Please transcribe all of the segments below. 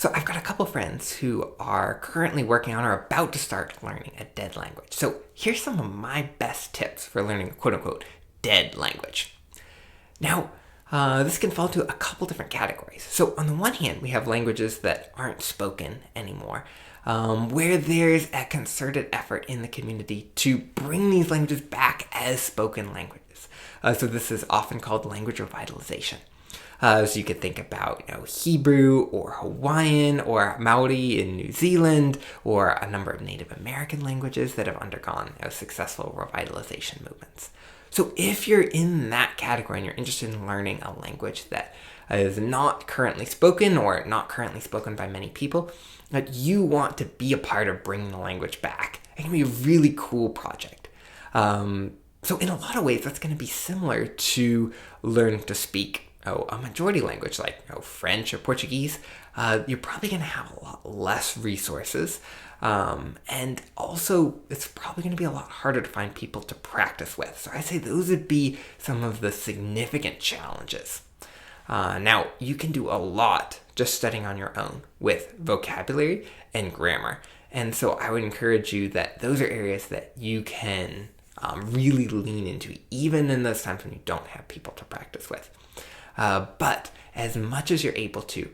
So I've got a couple friends who are currently working on or about to start learning a dead language. So here's some of my best tips for learning a quote-unquote dead language. Now, this can fall into a couple different categories. So on the one hand, we have languages that aren't spoken anymore, where there's a concerted effort in the community to bring these languages back as spoken languages. So this is often called language revitalization. So you could think about Hebrew or Hawaiian or Maori in New Zealand or a number of Native American languages that have undergone successful revitalization movements. So if you're in that category and you're interested in learning a language that is not currently spoken or not currently spoken by many people, that you want to be a part of bringing the language back, it can be a really cool project. So in a lot of ways, that's going to be similar to learning to speak a majority language like French or Portuguese. You're probably going to have a lot less resources. And also, it's probably going to be a lot harder to find people to practice with. So I say those would be some of the significant challenges. Now, you can do a lot just studying on your own with vocabulary and grammar. And so I would encourage you that those are areas that you can really lean into, even in those times when you don't have people to practice with. But as much as you're able to,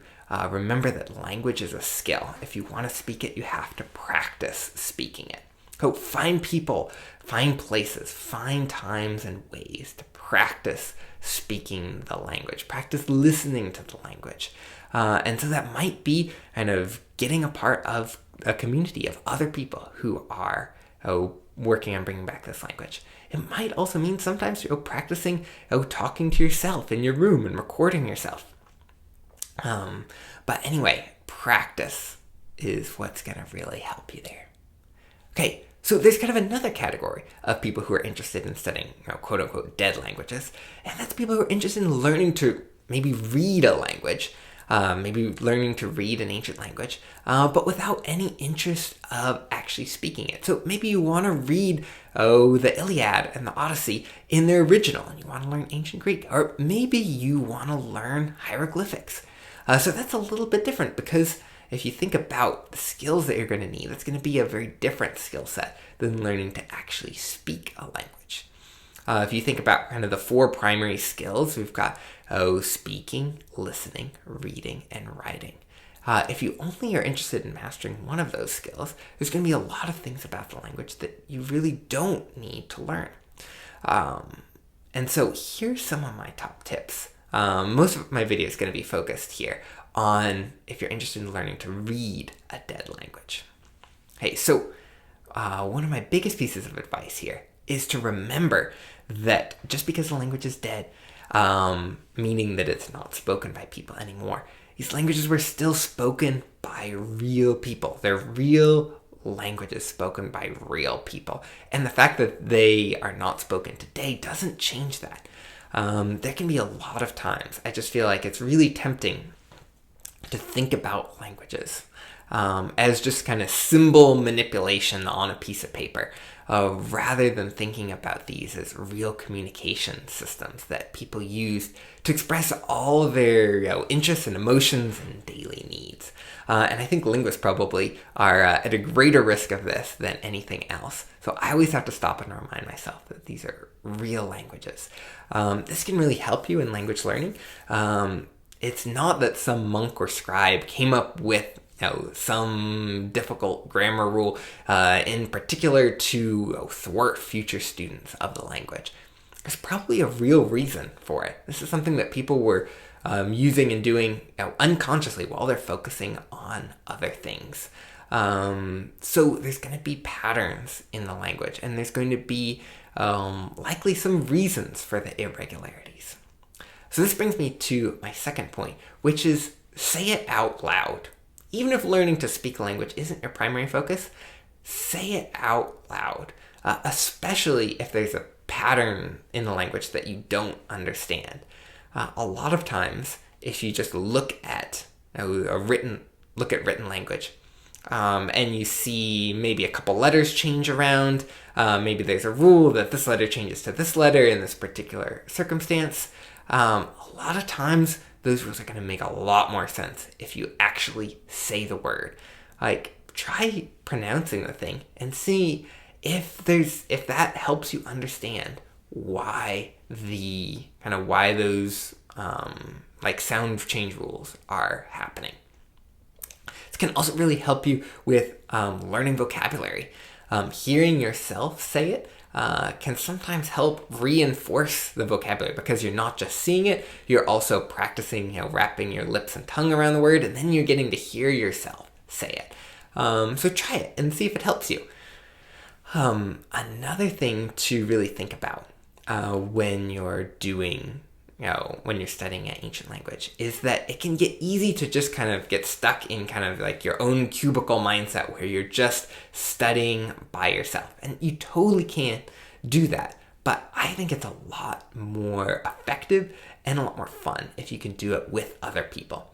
remember that language is a skill. If you want to speak it, you have to practice speaking it. So find people, find places, find times and ways to practice speaking the language, practice listening to the language. And so that might be kind of getting a part of a community of other people who are working on bringing back this language. It might also mean sometimes practicing talking to yourself in your room and recording yourself. But anyway, practice is what's going to really help you there. Okay, so there's kind of another category of people who are interested in studying quote-unquote dead languages, and that's people who are interested in learning to maybe read a language, maybe learning to read an ancient language, but without any interest of actually speaking it. So maybe you want to read, the Iliad and the Odyssey in their original, and you want to learn ancient Greek, or maybe you want to learn hieroglyphics. So that's a little bit different because if you think about the skills that you're going to need, that's going to be a very different skill set than learning to actually speak a language. If you think about kind of the four primary skills, we've got speaking, listening, reading, and writing. If you only are interested in mastering one of those skills, there's going to be a lot of things about the language that you really don't need to learn. And so here's some of my top tips. Most of my video is going to be focused here on if you're interested in learning to read a dead language. Hey, so one of my biggest pieces of advice here is to remember that just because the language is dead, meaning that it's not spoken by people anymore, these languages were still spoken by real people. They're real languages spoken by real people. And the fact that they are not spoken today doesn't change that. There can be a lot of times I just feel like it's really tempting to think about languages as just kind of symbol manipulation on a piece of paper, rather than thinking about these as real communication systems that people use to express all of their interests and emotions and daily needs. And I think linguists probably are at a greater risk of this than anything else. So I always have to stop and remind myself that these are real languages. This can really help you in language learning. It's not that some monk or scribe came up with some difficult grammar rule in particular to thwart future students of the language. There's probably a real reason for it. This is something that people were using and doing unconsciously while they're focusing on other things. So there's going to be patterns in the language, and there's going to be likely some reasons for the irregularities. So this brings me to my second point, which is say it out loud. Even if learning to speak a language isn't your primary focus, say it out loud, especially if there's a pattern in the language that you don't understand. A lot of times, if you just look at written language, and you see maybe a couple letters change around, maybe there's a rule that this letter changes to this letter in this particular circumstance, a lot of times those rules are going to make a lot more sense if you actually say the word. Like, try pronouncing the thing and see if that helps you understand why those like sound change rules are happening. This can also really help you with learning vocabulary. Hearing yourself say it can sometimes help reinforce the vocabulary, because you're not just seeing it, you're also practicing, wrapping your lips and tongue around the word, and then you're getting to hear yourself say it. So try it and see if it helps you. Another thing to really think about when you're when you're studying an ancient language is that it can get easy to just kind of get stuck in kind of like your own cubicle mindset where you're just studying by yourself. And you totally can do that. But I think it's a lot more effective and a lot more fun if you can do it with other people.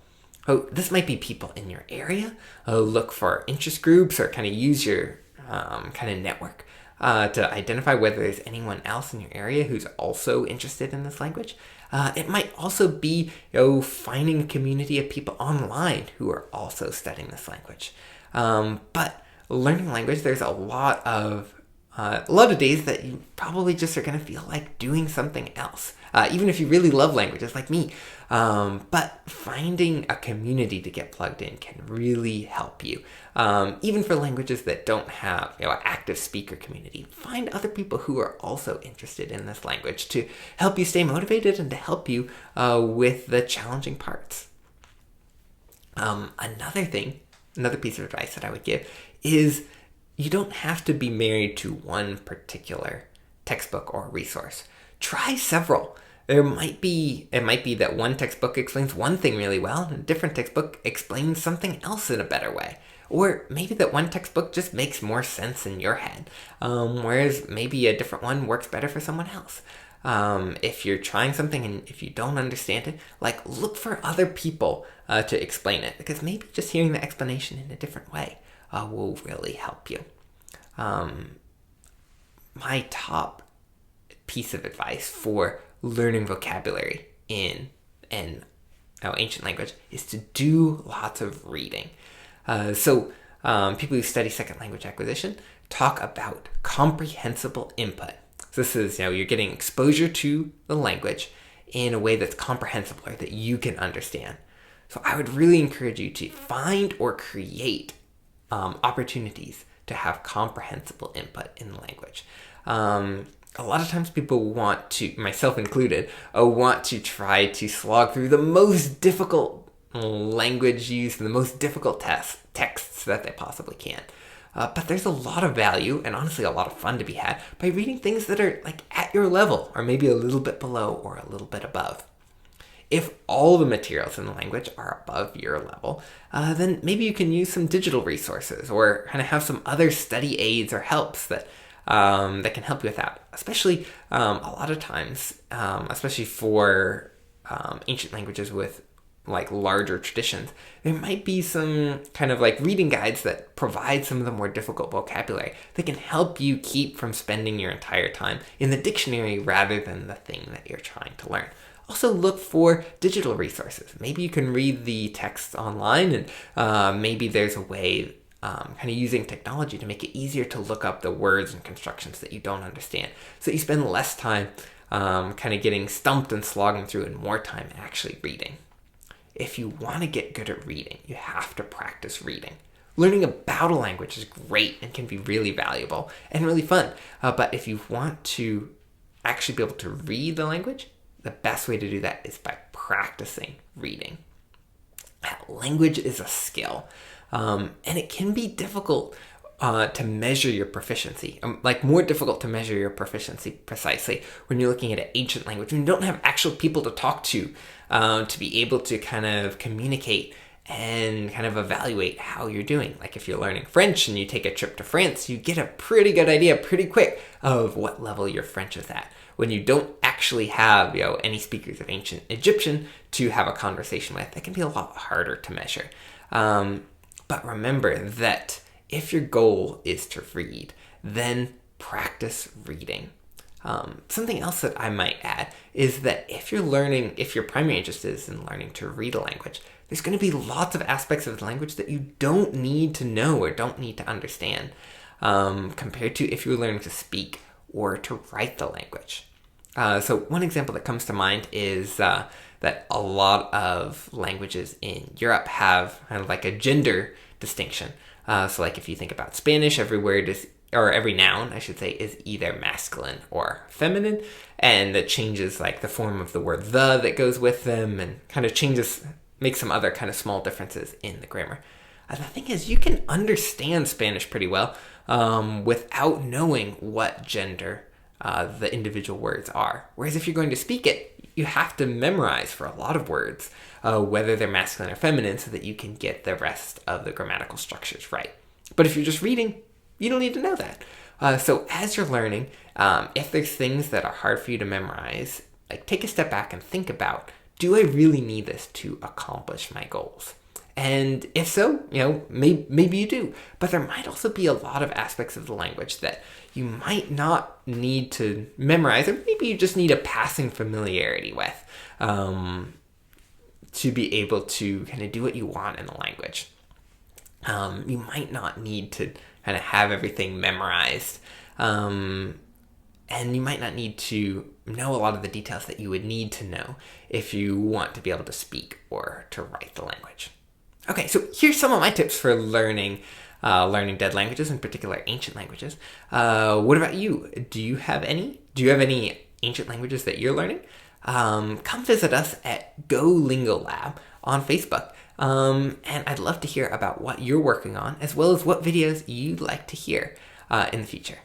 Oh, this might be people in your area. Look for interest groups or kind of use your kind of network to identify whether there's anyone else in your area who's also interested in this language. It might also be finding a community of people online who are also studying this language. But learning language, there's a lot of days that you probably just are going to feel like doing something else, even if you really love languages like me. But finding a community to get plugged in can really help you. Even for languages that don't have an active speaker community, find other people who are also interested in this language to help you stay motivated and to help you with the challenging parts. Another piece of advice that I would give is you don't have to be married to one particular textbook or resource. Try several. It might be that one textbook explains one thing really well, and a different textbook explains something else in a better way. Or maybe that one textbook just makes more sense in your head, whereas maybe a different one works better for someone else. If you're trying something and if you don't understand it, look for other people to explain it, because maybe just hearing the explanation in a different way will really help you. My top piece of advice for learning vocabulary in an ancient language is to do lots of reading. So people who study second language acquisition talk about comprehensible input. So this is, you're getting exposure to the language in a way that's comprehensible or that you can understand. So I would really encourage you to find or create opportunities to have comprehensible input in the language. A lot of times people want to, myself included, want to try to slog through the most difficult language use and the most difficult texts that they possibly can. But there's a lot of value and honestly a lot of fun to be had by reading things that are at your level or maybe a little bit below or a little bit above. If all the materials in the language are above your level, then maybe you can use some digital resources or kind of have some other study aids or helps that can help you with that. Especially a lot of times, especially for ancient languages with larger traditions, there might be some kind of reading guides that provide some of the more difficult vocabulary that can help you keep from spending your entire time in the dictionary rather than the thing that you're trying to learn. Also look for digital resources. Maybe you can read the texts online and maybe there's a way kind of using technology to make it easier to look up the words and constructions that you don't understand, so that you spend less time kind of getting stumped and slogging through and more time actually reading. If you want to get good at reading, you have to practice reading. Learning about a language is great and can be really valuable and really fun, but if you want to actually be able to read the language, the best way to do that is by practicing reading. Language is a skill. And it can be difficult to measure your proficiency, more difficult to measure your proficiency precisely when you're looking at an ancient language, when you don't have actual people to talk to be able to kind of communicate and kind of evaluate how you're doing. Like if you're learning French and you take a trip to France, you get a pretty good idea pretty quick of what level your French is at. When you don't actually have any speakers of ancient Egyptian to have a conversation with, that can be a lot harder to measure. But remember that if your goal is to read, then practice reading. Something else that I might add is that if your primary interest is in learning to read a language, there's going to be lots of aspects of the language that you don't need to know or don't need to understand, compared to if you're learning to speak or to write the language. So one example that comes to mind is that a lot of languages in Europe have kind of like a gender distinction. So like if you think about Spanish, every word is, or every noun, I should say, is either masculine or feminine, and that changes like the form of the word the that goes with them, and kind of makes some other kind of small differences in the grammar. The thing is, you can understand Spanish pretty well without knowing what gender the individual words are. Whereas if you're going to speak it, you have to memorize for a lot of words, whether they're masculine or feminine, so that you can get the rest of the grammatical structures right. But if you're just reading, you don't need to know that. So as you're learning, if there's things that are hard for you to memorize, like take a step back and think about, do I really need this to accomplish my goals? And if so, maybe you do. But there might also be a lot of aspects of the language that you might not need to memorize, or maybe you just need a passing familiarity with, to be able to kind of do what you want in the language. You might not need to kind of have everything memorized, and you might not need to know a lot of the details that you would need to know if you want to be able to speak or to write the language. Okay, so here's some of my tips for learning dead languages, in particular ancient languages. What about you? Do you have any? Do you have any ancient languages that you're learning? Come visit us at Go Lingo Lab on Facebook. And I'd love to hear about what you're working on, as well as what videos you'd like to hear in the future.